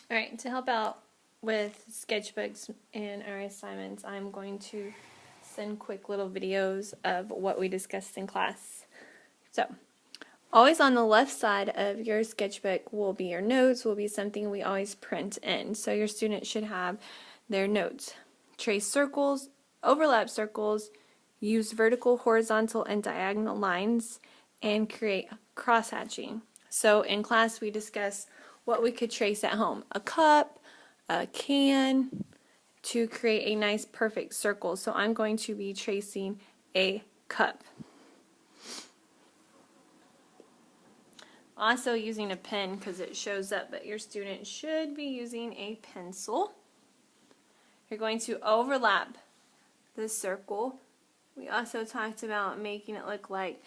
Alright, to help out with sketchbooks and our assignments, I'm going to send quick little videos of what we discussed in class. So, always on the left side of your sketchbook will be your notes, will be something we always print in. So your students should have their notes. Trace circles, overlap circles, use vertical, horizontal, and diagonal lines, and create cross-hatching. So in class we discuss what we could trace at home. A cup, a can, to create a nice perfect circle. So I'm going to be tracing a cup. Also using a pen because it shows up, but your student should be using a pencil. You're going to overlap the circle. We also talked about making it look like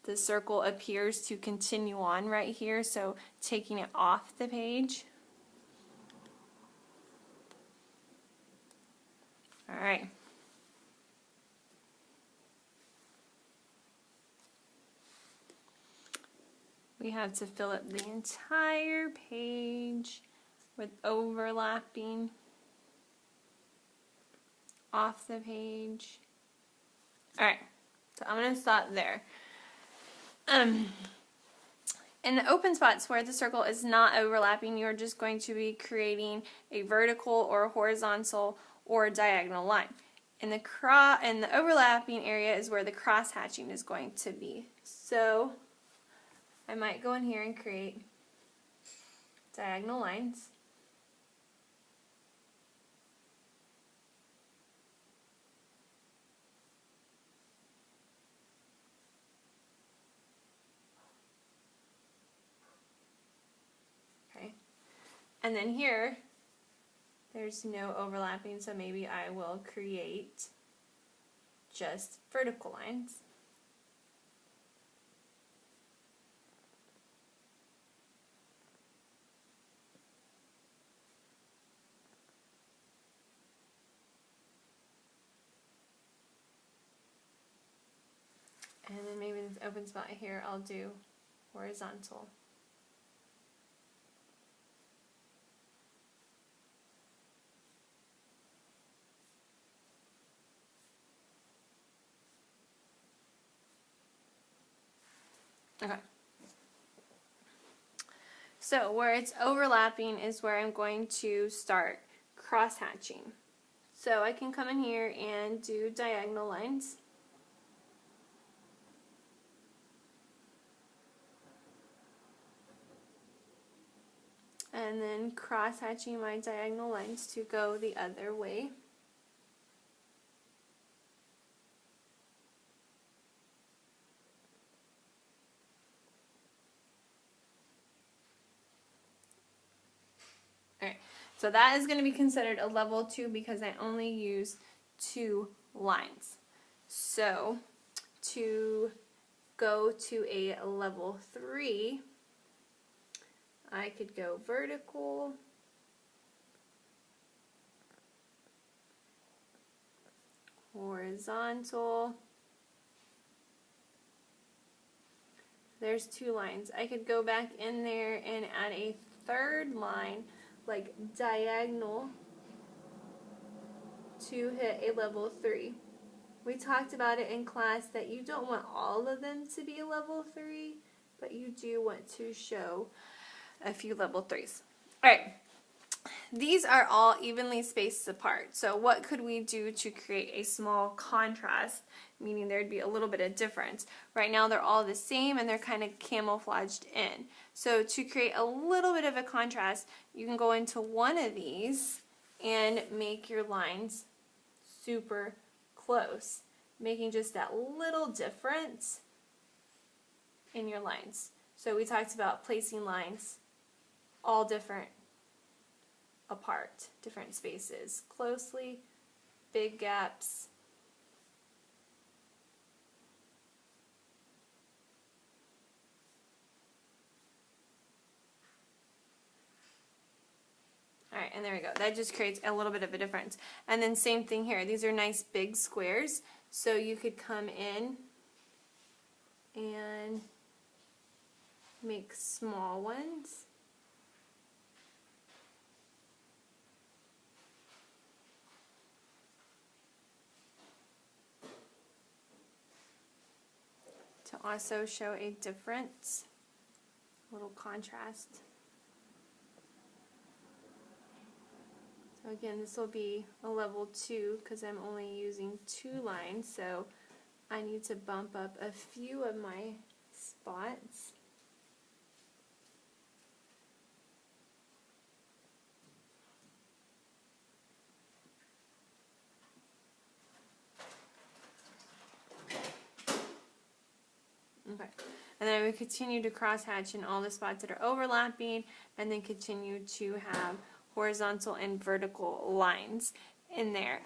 the circle appears to continue on right here, so taking it off the page. All right. We have to fill up the entire page with overlapping off the page. All right, so I'm going to stop there. In the open spots where the circle is not overlapping, you're just going to be creating a vertical or horizontal or diagonal line. In the overlapping area is where the cross hatching is going to be. So I might go in here and create diagonal lines. Okay. And then here, there's no overlapping, so maybe I will create just vertical lines. And then maybe this open spot here, I'll do horizontal. Okay. So where it's overlapping is where I'm going to start cross hatching. So I can come in here and do diagonal lines. And then cross hatching my diagonal lines to go the other way. Alright, so that is going to be considered a level 2 because I only use 2 lines. So to go to a level 3, I could go vertical, horizontal. There's 2 lines. I could go back in there and add a third line, like diagonal, to hit a level 3. We talked about it in class that you don't want all of them to be level 3, but you do want to show a few level 3s. Alright, these are all evenly spaced apart. So what could we do to create a small contrast, meaning there'd be a little bit of difference? Right now they're all the same and they're kind of camouflaged in. So to create a little bit of a contrast, you can go into one of these and make your lines super close, making just that little difference in your lines. So we talked about placing lines all different apart, different spaces, closely, big gaps. Alright, and there we go. That just creates a little bit of a difference. And then same thing here. These are nice big squares, so you could come in and make small ones. also show a difference, a little contrast. So again, this will be a level 2 because I'm only using 2 lines, so I need to bump up a few of my spots. Okay, and then I would continue to crosshatch in all the spots that are overlapping, and then continue to have horizontal and vertical lines in there.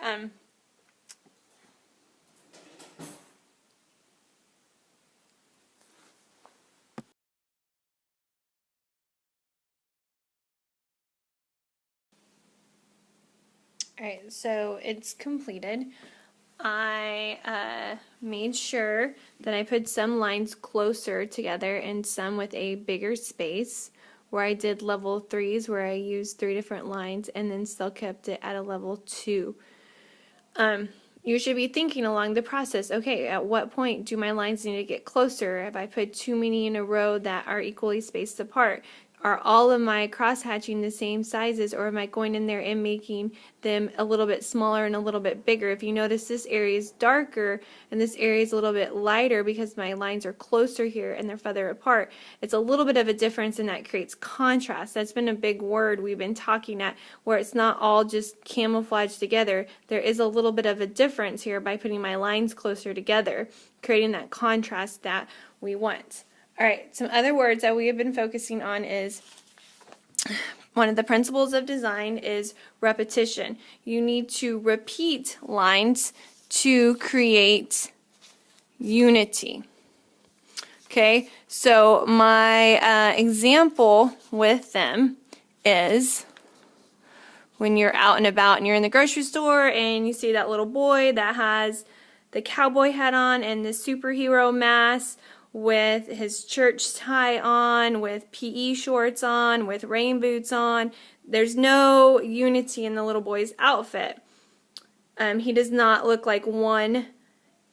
Alright, so it's completed. I made sure that I put some lines closer together and some with a bigger space, where I did level 3s where I used 3 different lines and then still kept it at a level 2. You should be thinking along the process, okay, at what point do my lines need to get closer? Have I put too many in a row that are equally spaced apart? Are all of my cross-hatching the same sizes, or am I going in there and making them a little bit smaller and a little bit bigger? If you notice, this area is darker and this area is a little bit lighter because my lines are closer here and they're further apart. It's a little bit of a difference, and that creates contrast. That's been a big word we've been talking at, where it's not all just camouflaged together. There is a little bit of a difference here by putting my lines closer together, creating that contrast that we want. Alright, some other words that we have been focusing on is, one of the principles of design is repetition. You need to repeat lines to create unity. Okay, so my example with them is when you're out and about and you're in the grocery store and you see that little boy that has the cowboy hat on and the superhero mask, with his church tie on, with PE shorts on, with rain boots on. There's no unity in the little boy's outfit. He does not look like one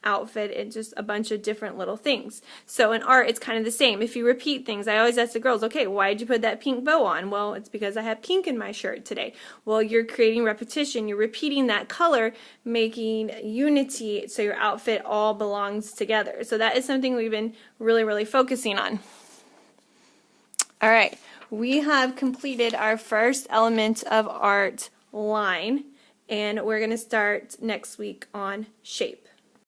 outfit. It's just a bunch of different little things. So in art, it's kind of the same. If you repeat things, I always ask the girls, okay, why did you put that pink bow on? Well, it's because I have pink in my shirt today. Well, you're creating repetition. You're repeating that color, making unity so your outfit all belongs together. So that is something we've been really focusing on. All right, we have completed our first element of art, line, and we're going to start next week on shape.